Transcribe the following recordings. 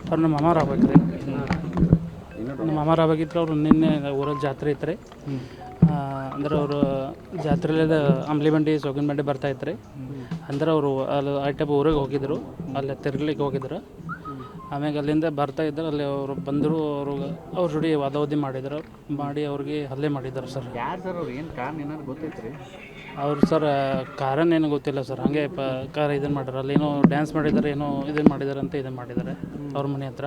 ಅವ್ರು ನಮ್ಮ ಮಾಮಾರು ಆಗ್ಬೇಕ್ರಿ. ನಮ್ಮ ಮಾಮಾರು ಆಗ್ಬೇಕಿತ್ತು. ಅವ್ರು ನಿನ್ನೆ ಊರಲ್ಲಿ ಜಾತ್ರೆ ಇತ್ತು ರೀ. ಅಂದ್ರೆ ಅವರು ಜಾತ್ರೆಲಿಂದ ಅಂಬ್ಲಿ ಬಂಡಿ ಸೊಗಿನ ಬಂಡಿ ಬರ್ತಾಯಿತ್ತು ರೀ. ಅಂದ್ರೆ ಅವರು ಅಲ್ಲಿ ಆ ಟೈಪ್ ಊರಿಗೆ ಹೋಗಿದ್ರು, ಅಲ್ಲಿ ತಿರ್ಗ್ಲಿಕ್ಕೆ ಹೋಗಿದ್ರು. ಆಮ್ಯಾಗ ಅಲ್ಲಿಂದ ಬರ್ತಾಯಿದ್ರು. ಅಲ್ಲಿ ಅವರು ಬಂದರು. ಅವ್ರ ಜೋಡಿ ವಾದವಾದಿ ಮಾಡಿದ್ರು. ಮಾಡಿ ಅವ್ರಿಗೆ ಹಲ್ಲೆ ಮಾಡಿದ್ದಾರೆ ಸರ್. ಯಾರು ಸರ್ ಅವ್ರು? ಏನು ಕಾರಣ ಏನಾದ್ರು ಗೊತ್ತೈತೆ ರೀ? ಅವ್ರು ಸರ್ ಕಾರಣ ಏನು ಗೊತ್ತಿಲ್ಲ ಸರ್. ಹಾಗೆ ಕಾರ ಇದನ್ನು ಮಾಡ್ಯಾರ. ಅಲ್ಲಿ ಏನೋ ಡ್ಯಾನ್ಸ್ ಮಾಡಿದ್ದಾರೆ, ಏನೋ ಇದನ್ನು ಮಾಡಿದ್ದಾರೆ ಅಂತ ಇದನ್ನು ಮಾಡಿದ್ದಾರೆ ಅವ್ರ ಮನೆ ಹತ್ರ.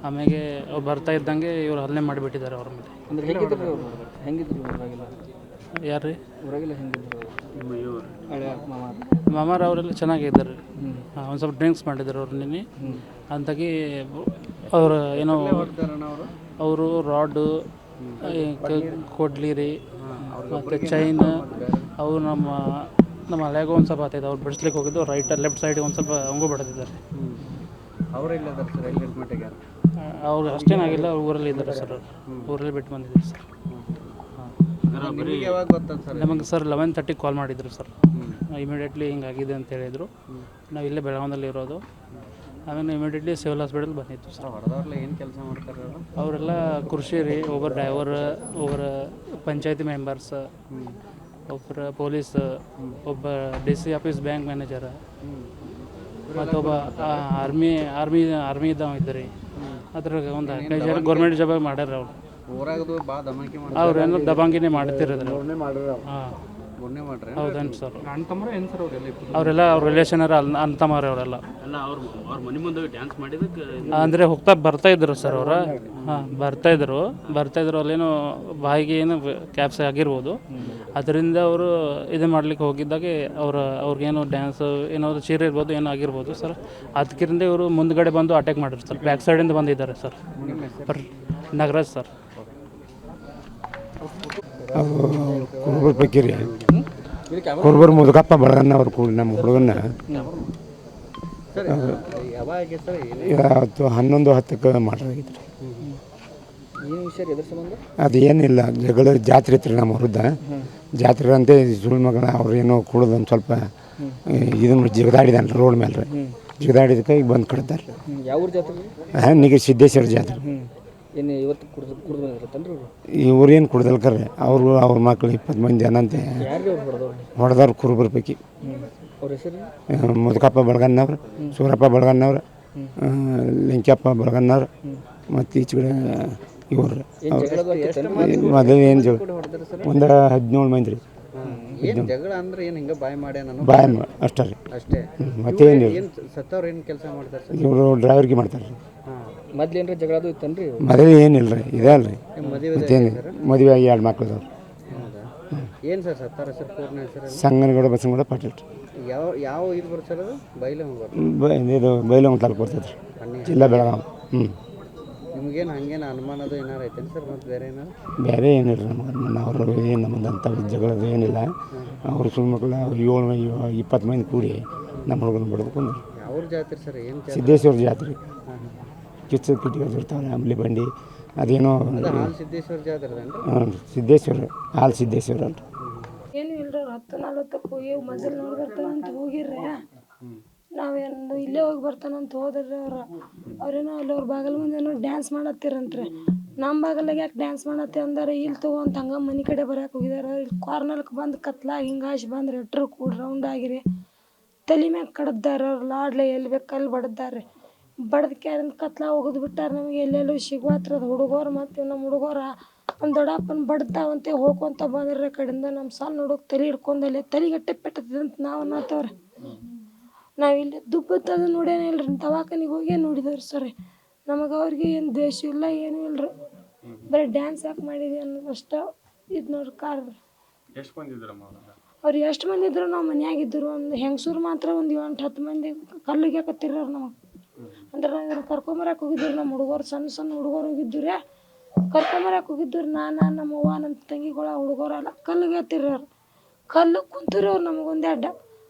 ಆಮೇಲೆ ಅವ್ರು ಬರ್ತಾ ಇದ್ದಂಗೆ ಇವ್ರು ಹಲ್ಲೆ ಮಾಡಿಬಿಟ್ಟಿದ್ದಾರೆ ಅವ್ರ ಮೇಲೆ. ಅಂದ್ರೆ ಹೇಗಿದ್ರು ಹೆಂಗಿದ್ರು ಊರಾಗೆಲ್ಲ? ಯಾರು ರೀ? ಊರಾಗೆಲ್ಲ ಹೆಂಗಿದ್ರು ಹಳೆ ಮಾಮಾರ ಅವರೆಲ್ಲ ಚೆನ್ನಾಗಿದ್ದಾರೆ. ಒಂದು ಸ್ವಲ್ಪ ಡ್ರಿಂಕ್ಸ್ ಮಾಡಿದ್ದಾರೆ ಅವ್ರು ನಿನ್ನೆ. ಅಂತಾಗಿ ಅವರು ಏನೋ ಅವರು ರಾಡು, ಕೊಡ್ಲಿ ರೀ, ಮತ್ತು ಚೈನ್ ಅವು ನಮ್ಮ ಹಳೆಗೂ ಒಂದು ಸ್ವಲ್ಪ ಆಗ್ತಾಯಿದೆ. ಅವ್ರು ಬಿಡಿಸ್ಲಿಕ್ಕೆ ಹೋಗಿದ್ದು ಲೆಫ್ಟ್ ಸೈಡಿಗೆ ಒಂದು ಸ್ವಲ್ಪ ಹಂಗೂ ಬಡಿದಿದ್ದಾರೆ. ಅವರೆಲ್ಲ ಸರ್ ಎಲ್ಲಿ ಮಟ್ಟಿಗೆ? ಅವ್ರು ಅಷ್ಟೇನಾಗಿಲ್ಲ. ಅವ್ರು ಊರಲ್ಲಿ ಇದ್ದಾರೆ ಸರ್. ಊರಲ್ಲಿ ಬಿಟ್ಟು ಬಂದಿದ್ದಾರೆ ಸರ್. ಯಾವಾಗ ಗೊತ್ತದ ಸರ್? ನಮಗೆ ಸರ್ 11:30 ಕಾಲ್ ಮಾಡಿದ್ರು ಸರ್. ಇಮಿಡಿಯೇಟ್ಲಿ ಹಿಂಗಾಗಿದೆ ಅಂತ ಹೇಳಿದರು. ನಾವು ಇಲ್ಲೇ ಬೆಳಗಾವಿಯಲ್ಲಿ ಇರೋದು. ಆಮೇಲೆ ಇಮಿಡಿಯೇಟ್ಲಿ ಸಿವಿಲ್ ಹಾಸ್ಪಿಟಲ್ ಬಂದಿತ್ತು ಸರ್. ಹೊಡೆದವ್ರೆಲ್ಲ ಏನು ಕೆಲಸ ಮಾಡ್ತಾರೆ? ಅವರೆಲ್ಲ ಕೃಷಿ ರೀ. ಒಬ್ಬರು ಡ್ರೈವರ್, ಒಬ್ಬರು ಪಂಚಾಯತಿ ಮೆಂಬರ್ಸ್, ಒಬ್ಬರು ಪೊಲೀಸ್, ಒಬ್ಬ DC ಆಫೀಸ್ ಬ್ಯಾಂಕ್ ಮ್ಯಾನೇಜರ್, ಮತ್ತೊಬ್ಬ ಆರ್ಮಿ ಇದ್ದವ ಇದ್ದರು. ಅದ್ರಾಗ ಒಂದು 15 ಜನ ಗೌರ್ಮೆಂಟ್ ಜಾಬ್ ಮಾಡ್ಯಾರ ಅವ್ರು. ಊರಾಗದು ಭಾಳ ದಮಕಿ ಮಾಡಿ ಅವ್ರೇನೋ ದಬಾಂಗಿನೇ ಮಾಡ್ತಿರೋದು. ಹಾಂ, ಹೌದೇನು ಸರ್? ಅವರೆಲ್ಲ ಅವ್ರ ರಿಲೇಷನ್ ಅಂತಮಾರೆ ಅವರೆಲ್ಲ. ಅವ್ರ ಮನೆ ಮುಂದೆ ಡ್ಯಾನ್ಸ್ ಮಾಡಿದಕ್ಕೆ ಅಂದರೆ ಬರ್ತಾಯಿದ್ರು ಸರ್ ಅವರು. ಹಾಂ, ಬರ್ತಾಯಿದ್ರು. ಅಲ್ಲೇನೋ ಬಾಯಿಗೆ ಏನು ಕ್ಯಾಪ್ಸ್ ಆಗಿರ್ಬೋದು. ಅದರಿಂದ ಅವರು ಇದು ಮಾಡ್ಲಿಕ್ಕೆ ಹೋಗಿದ್ದಾಗೆ ಅವ್ರಿಗೇನೋ ಡ್ಯಾನ್ಸ್ ಏನಾದ್ರು ಚೀರ ಇರ್ಬೋದು, ಏನೋ ಆಗಿರ್ಬೋದು ಸರ್. ಅದಕ್ಕಿಂತ ಇವರು ಮುಂದ್ಗಡೆ ಬಂದು ಅಟ್ಯಾಕ್ ಮಾಡಿದ್ರು ಸರ್. ಬ್ಯಾಕ್ ಸೈಡಿಂದ ಬಂದಿದ್ದಾರೆ ಸರ್. ನಗರಾಜ್ ಸರ್. ಕುರುಬರ ಪೈಕಿ ರೀ, ಕುರುಬರು ಮುದುಕಪ್ಪ ಬಳಗನ್ನ ಅವ್ರು ಕೂಡ ನಮ್ಮ ಹುಡುಗನ್ನ ಇವತ್ತು 11:10 ಮಾಡಲಾಗಿತ್ತು ರೀ. ಅದು ಏನಿಲ್ಲ, ಜಗಳ ಜಾತ್ರೆ ಇತ್ತು ರೀ ನಮ್ಮ ಹೊರದ್ದ ಜಾತ್ರೆ ಅಂತೆ. ಸುಳ್ಳು ಮಗಳ ಅವ್ರು ಏನೋ ಕುಡ್ದು ಒಂದು ಸ್ವಲ್ಪ ಇದನ್ನು ಜಿಗದಾಡಿದಾನೆ ರೋಡ್ ಮೇಲೆ ರೀ. ಜಿಗದಾಡಿದಕ್ಕೆ ಈಗ ಬಂದು ಕಡ್ತಾರೆ. ನಿಗೆ ಸಿದ್ದೇಶ್ವರ ಜಾತ್ರೆ. ಇವ್ರೇನು ಕುಡ್ದಲ್ಕರ್ರೆ ಅವ್ರ ಮಕ್ಕಳು 20 ಮಂದಿ ಅನ್ನಂತೆ ಹೊಡೆದವ್ರು ಕುರುಬರ ಪೈಕಿ. ಮುದುಕಪ್ಪ ಬಳಗನ್ನವ್ರು, ಸೂರಪ್ಪ ಬಳಗನ್ನವ್ರು, ಲಿಂಕಪ್ಪ ಬಳಗನ್ನವ್ರು, ಮತ್ತು ಈಚೆಗಡೆ ಇವ್ರು. ಮೊದಲು ಏನು ಜಗಳ ಒಂದು 17 ಮಂದಿ ರೀ. ಬಾಯ್ ಅಷ್ಟೇ ರೀ. ಮತ್ತೇನು ಇವರು ಡ್ರೈವರ್ಗೆ ಮಾಡ್ತಾರೆ ರೀ. ಮೊದಲು ಏನಿಲ್ಲ ರೀ, ಇದೆ ಅಲ್ರಿ. ಮತ್ತೇನು ಮದುವೆ ಆಗಿ 2 ಮಕ್ಕಳದವ್ರು. ಸಂಗನಗೌಡ ಬಸನಗೌಡ ಪಾಟೀಲ್ ರೀ. ಇದು ಬೈಲಹೊಂಗಲ ತಾಲೂಕು ಬರ್ತದೆ ರೀ, ಜಿಲ್ಲಾ ಬೆಳಗಾವಿ. ಬೇರೆ ಏನಿಲ್ಲ ರೀ ನಮಗೆ. ಅವರು ಏನು ನಮ್ಮದಂಥ ಜಗಳದು ಏನಿಲ್ಲ. ಅವರು ಸುಳ್ಳು ಮಕ್ಕಳು 20 ಮಂದಿ ಕೂಡಿ ನಮ್ಮ ಹುಡುಗನ ಬಿಡ್ಬೇಕು ಅಂದ್ರೆ ಸಿದ್ದೇಶ್ವರ ಜಾತ್ರೆ. ಕಿಚ್ಚು ಕಿಟಿಗಳು ಇರ್ತಾವೆ, ಅಂಬ್ಲಿ ಬಂಡಿ ಅದೇನೋ ಸಿದ್ದೇಶ್ವರ ಹಾಲು ಸಿದ್ದೇಶ್ವರ ಅಲ್ರಿ. ಏನು ಇಲ್ರಿ, 10:40 ಹೋಗಿ ಮಜಲ್ ನೋಡಿ ಬರ್ತಾನಂತ ಹೋಗಿರ್ರಿ. ನಾವೇನು ಇಲ್ಲೇ ಹೋಗಿ ಬರ್ತಾನಂತ ಹೋದ್ರಿ. ಅವ್ರೇನೋ ಅಲ್ಲಿ ಅವ್ರ ಬಾಗಲ್ ಮುಂದೆ ಏನೋ ಡ್ಯಾನ್ಸ್ ಮಾಡತ್ತಿರಂತ್ರಿ. ನಮ್ಮ ಬಾಗಲಾಗ ಯಾಕೆ ಡ್ಯಾನ್ಸ್ ಮಾಡತ್ತಿ ಅಂದಾರೆ. ಇಲ್ಲಿ ತಗೊಂತ ಹಂಗೆ ಮನೆ ಕಡೆ ಬರೋಕೆ ಹೋಗಿದಾರೆ. ಇಲ್ಲಿ ಕಾರ್ನಲ್ಗೆ ಬಂದು ಕತ್ಲಾಗಿ ಹಿಂಗಾಶಿ ಬಂದ್ರೆ ಎಟ್ರು ಕೂಡ ರೌಂಡ್ ಆಗಿರಿ. ತಲೆ ಮ್ಯಾಗ ಕಡ್ದಾರ. ಅವ್ರು ಲಾಡ್ಲೆ ಎಲ್ಲಿ ಬೇಕು ಅಲ್ಲಿ ಬಡ್ದಾರೆ. ಬಡ್ದಕ್ಕೆ ಕತ್ಲ ಹೋಗೋದು ಬಿಟ್ಟಾರೆ. ನಮಗೆ ಎಲ್ಲೆಲ್ಲೂ ಸಿಗುವತ್ರದ ಹುಡುಗರು. ಮತ್ತು ನಮ್ಮ ಹುಡುಗರ ನಮ್ಮ ದೊಡ್ಡಪ್ಪನ ಬಡ್ದಾವಂತೆ ಹೋಗ್ಕೊಂತ ಬಂದ್ರೆ ಕಡೆಯಿಂದ ನಮ್ಮ ಸಣ್ಣ ಹುಡುಗ ತಲೆ ಹಿಡ್ಕೊಂಡಲ್ಲಿ ತಲೆಗಟ್ಟೆ ಪೆಟ್ಟದಂತ ನಾವು ಅನ್ನತ್ತವ್ರೆ. ನಾವಿಲ್ಲಿ ದುಬ್ಬತ್ತದ ನೋಡೇನೇ ಇಲ್ರಿ. ದವಾಖಾನಿಗೆ ಹೋಗೇ ನೋಡಿದವ್ರಿ ಸರ್. ನಮಗೆ ಅವ್ರಿಗೆ ಏನು ದ್ವೇಷ ಇಲ್ಲ, ಏನೂ ಇಲ್ರಿ. ಬರೀ ಡ್ಯಾನ್ಸ್ ಯಾಕೆ ಮಾಡಿದೆ ಅನ್ನೋದು ಅಷ್ಟೇ ಇದು ನೋಡ್ರಿ. ಕಾರ್ ಅವ್ರು ಎಷ್ಟು ಮಂದಿ ಇದ್ರು ನಾವು ಮನ್ಯಾಗಿದ್ದರು. ಒಂದು ಹೆಂಗಸೂರು ಮಾತ್ರ ಒಂದು 8-10 ಮಂದಿ ಕಲ್ಲಿಗೆ ಹಾಕತ್ತಿರೋರು ನಮಗೆ. ಅಂದ್ರೆ ನಾವು ಇವ್ರು ಕರ್ಕೊಂಬರಕ್ಕೆ ಹೋಗಿದ್ರು. ನಮ್ಮ ಹುಡುಗರು ಸಣ್ಣ ಹುಡುಗರು ಹೋಗಿದ್ದು ರೀ. ಕರ್ಕೊಂಬರಕ್ಕೆ ಹೋಗಿದ್ರು. ನಾನು ನಮ್ಮ ಅವ್ವ ನಮ್ಮ ತಂಗಿಗಳ ಹುಡುಗರೆಲ್ಲ ಕಲ್ಲಿಗೆ ಹತ್ತಿರೋರು. ಕಲ್ಲು ಕುಂತರು ಅವ್ರು ನಮಗೊಂದು ಅಡ್ಡ.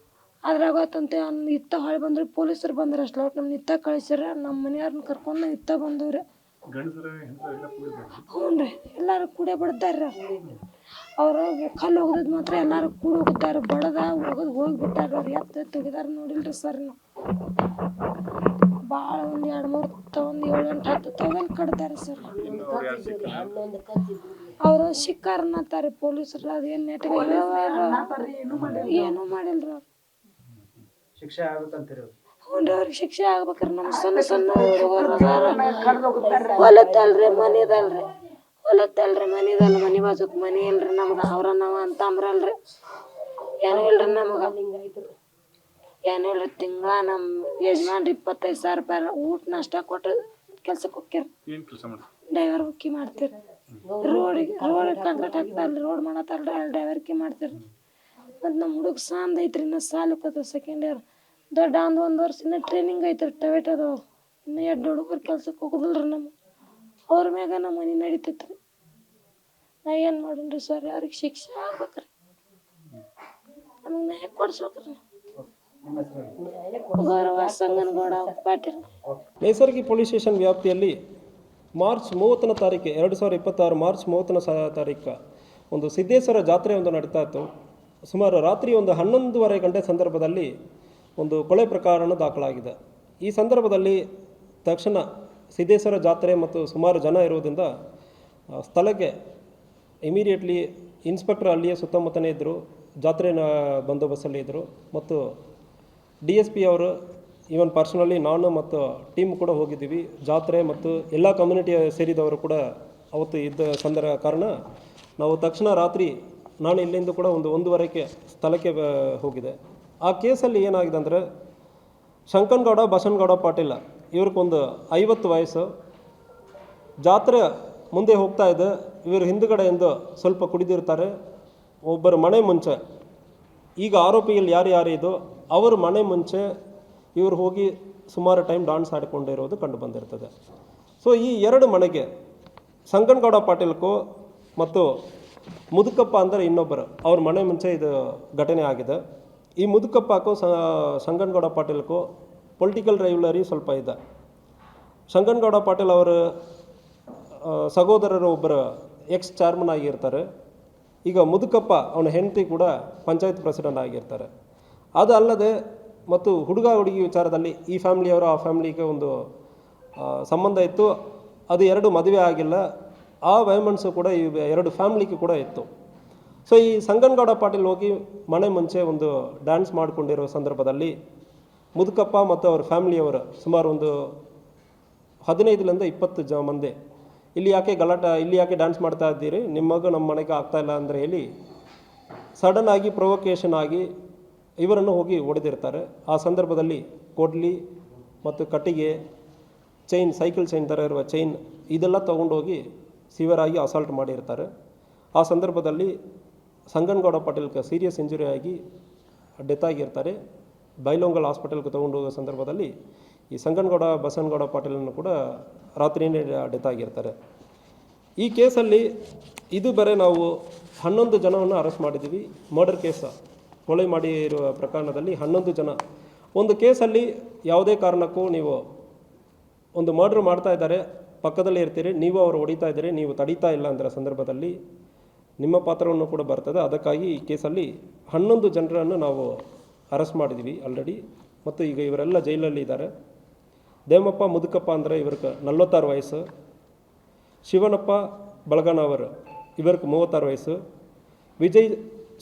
ಅದ್ರಾಗತ್ತಂತೆ ಇತ್ತ ಹೊಳೆ ಬಂದ್ರು. ಪೊಲೀಸರು ಬಂದ್ರೆ ಅಷ್ಟು ಲೌಟ್ ನಮ್ನ ಇತ್ತ ಕಳಿಸ್ಯಾರ. ನಮ್ಮ ಮನೆಯವ್ರನ್ನ ಕರ್ಕೊಂಡು ಇತ್ತ ಬಂದವ್ರಿ. ಹ್ಞೂ ರೀ, ಎಲ್ಲರೂ ಕೂಡೆ ಬಿಡ್ತಾರೆ. ಅವರು ಕಲ್ಲು ಹೋಗೋದು ಮಾತ್ರ ಎಲ್ಲರೂ ಕೂಡ ಹೋಗಿದ್ದಾರೆ. ಬಡದ ಹೋಗೋದು ಹೋಗಿಬಿಟ್ಟಾರ. ಅವ್ರು ಎತ್ತು ತೆಗಿದಾರ ನೋಡಿಲ್ರಿ ಸರ್. ನಾವು ಭಾಳ ಒಂದು 7-8 ಕಡ್ತಾರೆ ಸರ್. ಅವರು ಶಿಕಾರ ಅನ್ನತ್ತಾರೆ ಪೊಲೀಸರು. ಅದೇನು ನೆಟ್ಗೆ ಏನೂ ಮಾಡಿಲ್ರಿ ಅವ್ರು. ಶಿಕ್ಷೆ ಆಗ್ಬೇಕಂತೀರಿ? ಹ್ಞೂ ರೀ, ಅವ್ರಿಗೆ ಶಿಕ್ಷೆ ಆಗ್ಬೇಕ್ರಿ. ನಮ್ಮ ಸಣ್ಣ ಸಣ್ಣ ಹುಡುಗರು ಹೊಲತ್ತಲ್ರಿ ಮನಿದಲ್ರಿ, ಮನೆ ಬಾಜುಕ್ ಮನೆ ಇಲ್ರಿ ನಮ್ಗೆ. ಅವ್ರ ನಾವು ಅಂತ ಅಂಬ್ರಲ್ರಿ, ಏನು ಇಲ್ರಿ ನಮಗೆ, ಏನು ಇಲ್ರಿ. ತಿಂಗಳ ನಮ್ಮ ಯಜಮಾನ್ರಿ 25,000 ರೂಪಾಯಿ ಊಟ ನಾಷ್ಟ ಕೊಟ್ಟು ಕೆಲ್ಸಕ್ಕೆ ಹೋಗ್ಯಾರ. ಡ್ರೈವರ್ ಬುಕ್ಕಿ ಮಾಡ್ತೀರಿ, ರೋಡ್ ಕಾಂಕ್ರೀಟ್ ಹಾಕ್ತಾರಲ್ರಿ, ರೋಡ್ ಮಾಡತ್ತಲ್ರಿ, ಅಲ್ಲಿ ಡ್ರೈವರ್ಕಿ ಮಾಡ್ತೀರಿ. ಮತ್ತು ನಮ್ಮ ಹುಡುಗ ಸಾಂದ್ ಐತ್ರಿ, ಇನ್ನು ಸಾಲಕ್ಕೆ 2nd ಇಯರ್. ದೊಡ್ಡ ಒಂದು ವರ್ಷ ಇನ್ನೂ ಟ್ರೈನಿಂಗ್ ಐತ್ರಿ, ಟವೇಟ್ ಅದಾವ. ಇನ್ನೂ 2 ಹುಡುಗರು ಕೆಲ್ಸಕ್ಕೆ ಹೋಗುದಿಲ್ರಿ ನಮ್ಮ. ಅವ್ರ ಮ್ಯಾಗ ನಮ್ಮ ಮನೆ ನಡೀತೈತ್ರಿ. ನಾ ಏನು ಮಾಡೋಣ್ರಿ ಸರ್? ಅವ್ರಿಗೆ ಶಿಕ್ಷೆ ಆಗ್ಬೇಕ್ರಿ, ನಮಗೆ ನ್ಯಾಯ ಕೊಡ್ಸ್ಬೇಕ್ರಿ. ಗೌರವ ಸಂಗನಗೌಡ ಪಾಟೀಲ್. ನೇಸರ್ಗಿ ಪೊಲೀಸ್ ಸ್ಟೇಷನ್ ವ್ಯಾಪ್ತಿಯಲ್ಲಿ ಮಾರ್ಚ್ 30ನೇ ತಾರೀಕು 2026 ಮಾರ್ಚ್ 30ನೇ ತಾರೀಕು ಒಂದು ಸಿದ್ದೇಶ್ವರ ಜಾತ್ರೆ ಒಂದು ನಡೀತಾ ಇತ್ತು. ಸುಮಾರು ರಾತ್ರಿ ಒಂದು 11:30 ಗಂಟೆ ಸಂದರ್ಭದಲ್ಲಿ ಒಂದು ಕೊಲೆ ಪ್ರಕರಣ ದಾಖಲಾಗಿದೆ. ಈ ಸಂದರ್ಭದಲ್ಲಿ ತಕ್ಷಣ ಸಿದ್ದೇಶ್ವರ ಜಾತ್ರೆ ಮತ್ತು ಸುಮಾರು ಜನ ಇರುವುದರಿಂದ ಸ್ಥಳಕ್ಕೆ ಇಮಿಡಿಯೇಟ್ಲಿ ಇನ್ಸ್ಪೆಕ್ಟರ್ ಅಲ್ಲಿಯೇ ಸುತ್ತಮುತ್ತನೇ ಇದ್ದರು, ಜಾತ್ರೆನ ಬಂದೋಬಸ್ತಲ್ಲಿ ಇದ್ದರು. ಮತ್ತು DSP ಅವರು ಈವನ್ ಪರ್ಸನಲಿ ನಾನು ಮತ್ತು ಟೀಮ್ ಕೂಡ ಹೋಗಿದ್ದೀವಿ. ಜಾತ್ರೆ ಮತ್ತು ಎಲ್ಲ ಕಮ್ಯುನಿಟಿಯ ಸೇರಿದವರು ಕೂಡ ಅವತ್ತು ಇದ್ದ ಕಾರಣ ನಾವು ತಕ್ಷಣ ರಾತ್ರಿ ನಾನು ಇಲ್ಲಿಂದ ಕೂಡ 1:30ಕ್ಕೆ ಸ್ಥಳಕ್ಕೆ ಹೋಗಿದೆ. ಆ ಕೇಸಲ್ಲಿ ಏನಾಗಿದೆ ಅಂದರೆ, ಶಂಕನಗೌಡ ಬಸನಗೌಡ ಪಾಟೀಲ ಇವ್ರಿಗೊಂದು 50 ವಯಸ್ಸು. ಜಾತ್ರೆ ಮುಂದೆ ಹೋಗ್ತಾ ಇದೆ, ಇವರು ಹಿಂದುಗಡೆಯಿಂದ ಸ್ವಲ್ಪ ಕುಡಿದಿರ್ತಾರೆ. ಒಬ್ಬರ ಮನೆ ಮುಂಚೆ, ಈಗ ಆರೋಪಿಗಳು ಯಾರ್ಯಾರಿದೋ ಅವ್ರ ಮನೆ ಮುಂಚೆ ಇವರು ಹೋಗಿ ಸುಮಾರು ಟೈಮ್ ಡಾನ್ಸ್ ಆಡಿಕೊಂಡಿರೋದು ಕಂಡು ಬಂದಿರ್ತದೆ. ಸೊ ಈ 2 ಮನೆಗೆ ಶಂಕನಗೌಡ ಪಾಟೀಲ್ಗೂ ಮತ್ತು ಮುದುಕಪ್ಪ ಅಂದರೆ ಇನ್ನೊಬ್ಬರು ಅವ್ರ ಮನೆ ಮುಂಚೆ ಇದು ಘಟನೆ ಆಗಿದೆ. ಈ ಮುದುಕಪ್ಪಕ್ಕೂ ಶಂಕನಗೌಡ ಪಾಟೀಲ್ಗೂ ಪೊಲಿಟಿಕಲ್ ರೈವಲರಿ ಸ್ವಲ್ಪ ಇದೆ. ಶಂಕನಗೌಡ ಪಾಟೀಲ್ ಅವರ ಸಹೋದರರು ಒಬ್ಬರು ಎಕ್ಸ್ ಚೇರ್ಮನ್ ಆಗಿರ್ತಾರೆ. ಈಗ ಮುದುಕಪ್ಪ ಅವನ ಹೆಂಡತಿ ಕೂಡ ಪಂಚಾಯತ್ ಪ್ರೆಸಿಡೆಂಟ್ ಆಗಿರ್ತಾರೆ. ಅದು ಅಲ್ಲದೆ ಮತ್ತು ಹುಡುಗ ಹುಡುಗಿ ವಿಚಾರದಲ್ಲಿ ಈ ಫ್ಯಾಮ್ಲಿಯವರು ಆ ಫ್ಯಾಮ್ಲಿಗೆ ಒಂದು ಸಂಬಂಧ ಇತ್ತು. ಅದು 2 ಮದುವೆ ಆಗಿಲ್ಲ. ಆ ವೈಮನ್ಸು ಕೂಡ ಈ 2 ಫ್ಯಾಮ್ಲಿಗೆ ಕೂಡ ಇತ್ತು. ಸೊ ಈ ಶಂಕನಗೌಡ ಪಾಟೀಲ್ ಹೋಗಿ ಮನೆ ಮುಂಚೆ ಒಂದು ಡ್ಯಾನ್ಸ್ ಮಾಡಿಕೊಂಡಿರೋ ಸಂದರ್ಭದಲ್ಲಿ ಮುದುಕಪ್ಪ ಮತ್ತು ಅವ್ರ ಫ್ಯಾಮ್ಲಿಯವರು ಸುಮಾರು ಒಂದು 15ರಿಂದ 20 ಮಂದಿ ಇಲ್ಲಿ ಯಾಕೆ ಡ್ಯಾನ್ಸ್ ಮಾಡ್ತಾ ಇದ್ದೀರಿ, ನಿಮ್ಮ ಮಗು ನಮ್ಮ ಮನೆಗೆ ಆಗ್ತಾಯಿಲ್ಲ ಅಂದರೆ ಹೇಳಿ ಸಡನ್ನಾಗಿ ಪ್ರೊವೊಕೇಶನ್ ಆಗಿ ಇವರನ್ನು ಹೋಗಿ ಹೊಡೆದಿರ್ತಾರೆ. ಆ ಸಂದರ್ಭದಲ್ಲಿ ಕೊಡ್ಲಿ ಮತ್ತು ಕಟ್ಟಿಗೆ, ಚೈನ್, ಸೈಕಲ್ ಚೈನ್ ಥರ ಇರುವ ಚೈನ್ ಇದೆಲ್ಲ ತೊಗೊಂಡೋಗಿ ಸಿವಿಯರಾಗಿ ಅಸಾಲ್ಟ್ ಮಾಡಿರ್ತಾರೆ. ಆ ಸಂದರ್ಭದಲ್ಲಿ ಶಂಕನಗೌಡ ಪಾಟೀಲ್ಗೆ ಸೀರಿಯಸ್ ಇಂಜುರಿ ಆಗಿ ಡೆತ್ ಆಗಿರ್ತಾರೆ. ಬೈಲೊಂಗಲ್ ಹಾಸ್ಪಿಟಲ್ಗೆ ತೊಗೊಂಡು ಹೋಗೋ ಸಂದರ್ಭದಲ್ಲಿ ಈ ಶಂಕನಗೌಡ ಬಸನಗೌಡ ಪಾಟೀಲನ್ನು ಕೂಡ ರಾತ್ರಿಯೇ ಡೆತ್ ಆಗಿರ್ತಾರೆ. ಈ ಕೇಸಲ್ಲಿ ಇದು ಬೇರೆ ನಾವು 11 ಜನವನ್ನು ಅರೆಸ್ಟ್ ಮಾಡಿದ್ದೀವಿ. ಮರ್ಡರ್ ಕೇಸ, ಕೊಲೆ ಮಾಡಿರುವ ಪ್ರಕರಣದಲ್ಲಿ 11 ಜನ. ಒಂದು ಕೇಸಲ್ಲಿ ಯಾವುದೇ ಕಾರಣಕ್ಕೂ ನೀವು ಒಂದು ಮರ್ಡರ್ ಮಾಡ್ತಾ ಇದ್ದಾರೆ, ಪಕ್ಕದಲ್ಲೇ ಇರ್ತೀರಿ, ನೀವು ಅವರು ಹೊಡಿತಾ ಇದ್ದೀರಿ, ನೀವು ತಡೀತಾ ಇಲ್ಲ ಅಂದರೆ ಸಂದರ್ಭದಲ್ಲಿ ನಿಮ್ಮ ಪಾತ್ರವನ್ನು ಕೂಡ ಬರ್ತದೆ. ಅದಕ್ಕಾಗಿ ಈ ಕೇಸಲ್ಲಿ 11 ಜನರನ್ನು ನಾವು ಅರೆಸ್ಟ್ ಮಾಡಿದ್ದೀವಿ ಆಲ್ರೆಡಿ. ಮತ್ತು ಈಗ ಇವರೆಲ್ಲ ಜೈಲಲ್ಲಿ ಇದ್ದಾರೆ. ದೇವಪ್ಪ ಮುದುಕಪ್ಪ ಅಂದರೆ ಇವ್ರಿಗೆ 46 ವಯಸ್ಸು. ಶಿವನಪ್ಪ ಬಳಗನವರ್ ಇವ್ರಿಗೆ 36 ವಯಸ್ಸು. ವಿಜಯ್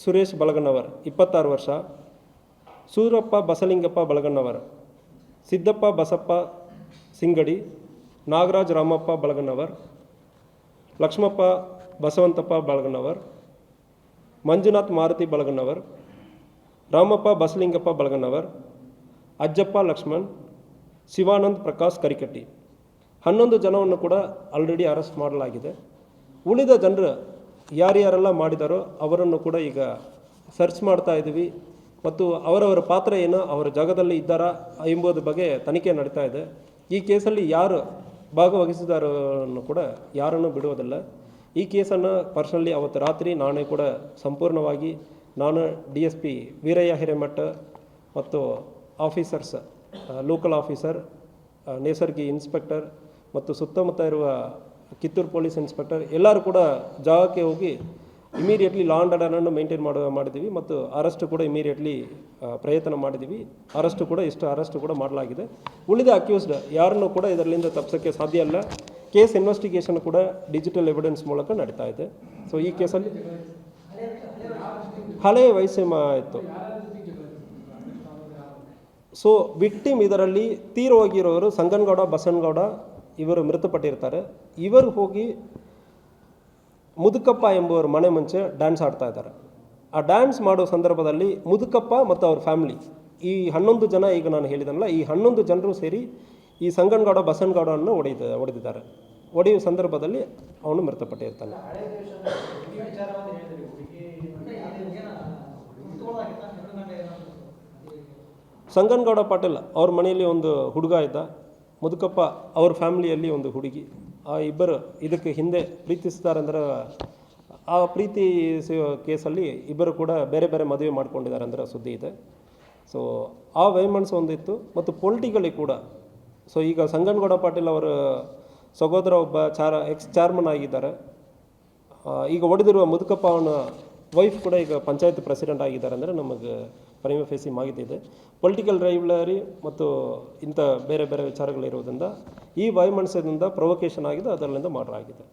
ಸುರೇಶ್ ಬಳಗನವರ್ 26 ವರ್ಷ. ಸೂರಪ್ಪ ಬಸಲಿಂಗಪ್ಪ ಬಳಗನವರ್, ಸಿದ್ದಪ್ಪ ಬಸಪ್ಪ ಸಿಂಗಡಿ, ನಾಗರಾಜ್ ರಾಮಪ್ಪ ಬಳಗನವರ್, ಲಕ್ಷ್ಮಪ್ಪ ಬಸವಂತಪ್ಪ ಬಳಗನವರ್, ಮಂಜುನಾಥ್ ಮಾರುತಿ ಬಳಗನವರ್, ರಾಮಪ್ಪ ಬಸಲಿಂಗಪ್ಪ ಬಳಗನವರ್, ಅಜ್ಜಪ್ಪ ಲಕ್ಷ್ಮಣ್, ಶಿವಾನಂದ್ ಪ್ರಕಾಶ್ ಕರಿಕಟ್ಟಿ. 11 ಜನವನ್ನು ಕೂಡ ಆಲ್ರೆಡಿ ಅರೆಸ್ಟ್ ಮಾಡಲಾಗಿದೆ. ಉಳಿದ ಜನರು ಯಾರ್ಯಾರೆಲ್ಲ ಮಾಡಿದಾರೋ ಅವರನ್ನು ಕೂಡ ಈಗ ಸರ್ಚ್ ಮಾಡ್ತಾ ಇದ್ದೀವಿ. ಮತ್ತು ಅವರವರ ಪಾತ್ರ ಏನು, ಅವರ ಜಾಗದಲ್ಲಿ ಇದ್ದಾರಾ ಎಂಬುದರ ಬಗ್ಗೆ ತನಿಖೆ ನಡೀತಾ ಇದೆ. ಈ ಕೇಸಲ್ಲಿ ಯಾರು ಭಾಗವಹಿಸಿದಾರನ್ನು ಕೂಡ ಯಾರನ್ನು ಬಿಡುವುದಿಲ್ಲ. ಈ ಕೇಸನ್ನು ಪರ್ಸನಲಿ ಅವತ್ತು ರಾತ್ರಿ ನಾನೇ ಕೂಡ ಸಂಪೂರ್ಣವಾಗಿ ನಾನು DSP ವೀರಯ್ಯ ಹಿರೇಮಠ ಮತ್ತು officers, local officer, Nesargi inspector ಮತ್ತು ಸುತ್ತಮುತ್ತ ಇರುವ ಕಿತ್ತೂರು ಪೊಲೀಸ್ ಇನ್ಸ್ಪೆಕ್ಟರ್ ಎಲ್ಲರೂ ಕೂಡ ಜಾಗಕ್ಕೆ ಹೋಗಿ ಇಮಿಡಿಯೇಟ್ಲಿ ಲಾ ಆ್ಯಂಡ್ ಆರ್ಡರನ್ನು ಮೇಂಟೈನ್ ಮಾಡಿದ್ದೀವಿ ಮತ್ತು ಅರೆಸ್ಟ್ ಕೂಡ ಇಮಿಡಿಯೇಟ್ಲಿ ಪ್ರಯತ್ನ ಮಾಡಿದ್ದೀವಿ. ಅರೆಸ್ಟ್ ಕೂಡ ಮಾಡಲಾಗಿದೆ. ಉಳಿದ ಅಕ್ಯೂಸ್ಡ್ ಯಾರನ್ನೂ ಕೂಡ ಇದರಿಂದ ತಪ್ಪಿಸೋಕ್ಕೆ ಸಾಧ್ಯ ಇಲ್ಲ. ಕೇಸ್ ಇನ್ವೆಸ್ಟಿಗೇಷನ್ ಕೂಡ ಡಿಜಿಟಲ್ ಎವಿಡೆನ್ಸ್ ಮೂಲಕ ನಡೀತಾ ಇದೆ. ಸೊ ಈ ಕೇಸಲ್ಲಿ ಹಳೆಯ ವಯಸ್ಸಿನ ಇತ್ತು. ಸೊ ವಿಕ್ಟಿಮ್ ಇದರಲ್ಲಿ ತೀರೋಗಿರೋರು ಸಂಗನಗೌಡ, ಬಸನಗೌಡ ಇವರು ಮೃತಪಟ್ಟಿರ್ತಾರೆ. ಇವರು ಹೋಗಿ ಮುದುಕಪ್ಪ ಎಂಬುವರ ಮನೆ ಮುಂಚೆ ಡ್ಯಾನ್ಸ್ ಆಡ್ತಾ ಇದ್ದಾರೆ. ಆ ಡ್ಯಾನ್ಸ್ ಮಾಡೋ ಸಂದರ್ಭದಲ್ಲಿ ಮುದುಕಪ್ಪ ಮತ್ತು ಅವ್ರ ಫ್ಯಾಮಿಲಿ, ಈ 11 ಜನ ಈಗ ನಾನು ಹೇಳಿದನಲ್ಲ, ಈ 11 ಜನರು ಸೇರಿ ಈ ಸಂಗನಗೌಡ, ಬಸನಗೌಡವನ್ನು ಹೊಡೆದಿದ್ದಾರೆ. ಹೊಡೆಯುವ ಸಂದರ್ಭದಲ್ಲಿ ಅವನು ಮೃತಪಟ್ಟಿರ್ತಾನೆ. ಸಂಗನಗೌಡ ಪಾಟೀಲ್ ಅವ್ರ ಮನೆಯಲ್ಲಿ ಒಂದು ಹುಡುಗ ಇದ್ದ, ಮುದುಕಪ್ಪ ಅವ್ರ ಫ್ಯಾಮಿಲಿಯಲ್ಲಿ ಒಂದು ಹುಡುಗಿ. ಆ ಇಬ್ಬರು ಇದಕ್ಕೆ ಹಿಂದೆ ಪ್ರೀತಿಸ್ತಾರೆ. ಅಂದ್ರೆ ಆ ಪ್ರೀತಿ ಕೇಸಲ್ಲಿ ಇಬ್ಬರು ಕೂಡ ಬೇರೆ ಬೇರೆ ಮದುವೆ ಮಾಡ್ಕೊಂಡಿದ್ದಾರೆ ಅಂದರೆ ಸುದ್ದಿ ಇದೆ. ಸೊ ಆ ವೈಮನಸ್ಸು ಒಂದಿತ್ತು ಮತ್ತು ಪೊಲಿಟಿಕಲಿ ಕೂಡ. ಸೊ ಈಗ ಸಂಗನಗೌಡ ಪಾಟೀಲ್ ಅವರ ಸಹೋದರ ಒಬ್ಬ ಎಕ್ಸ್ ಚೇರ್ಮನ್ ಆಗಿದ್ದಾರೆ. ಈಗ ಹೊಡೆದಿರುವ ಮುದುಕಪ್ಪ ಅವನ ವೈಫ್ ಕೂಡ ಈಗ ಪಂಚಾಯತ್ ಪ್ರೆಸಿಡೆಂಟ್ ಆಗಿದ್ದಾರೆ ಅಂದರೆ ನಮಗೆ ಪ್ರೈಮ ಫೇಸಿ ಮಾಹಿತಿ ಇದೆ. ಪೊಲಿಟಿಕಲ್ ರೈವಲರಿ ಮತ್ತು ಇಂಥ ಬೇರೆ ಬೇರೆ ವಿಚಾರಗಳಿರೋದ್ರಿಂದ ಈ ವೈಮನಸ್ಸಿನಿಂದ ಪ್ರೊವೊಕೇಶನ್ ಆಗಿದೆ, ಅದರಿಂದ ಮರ್ಡರ್ ಆಗಿದೆ.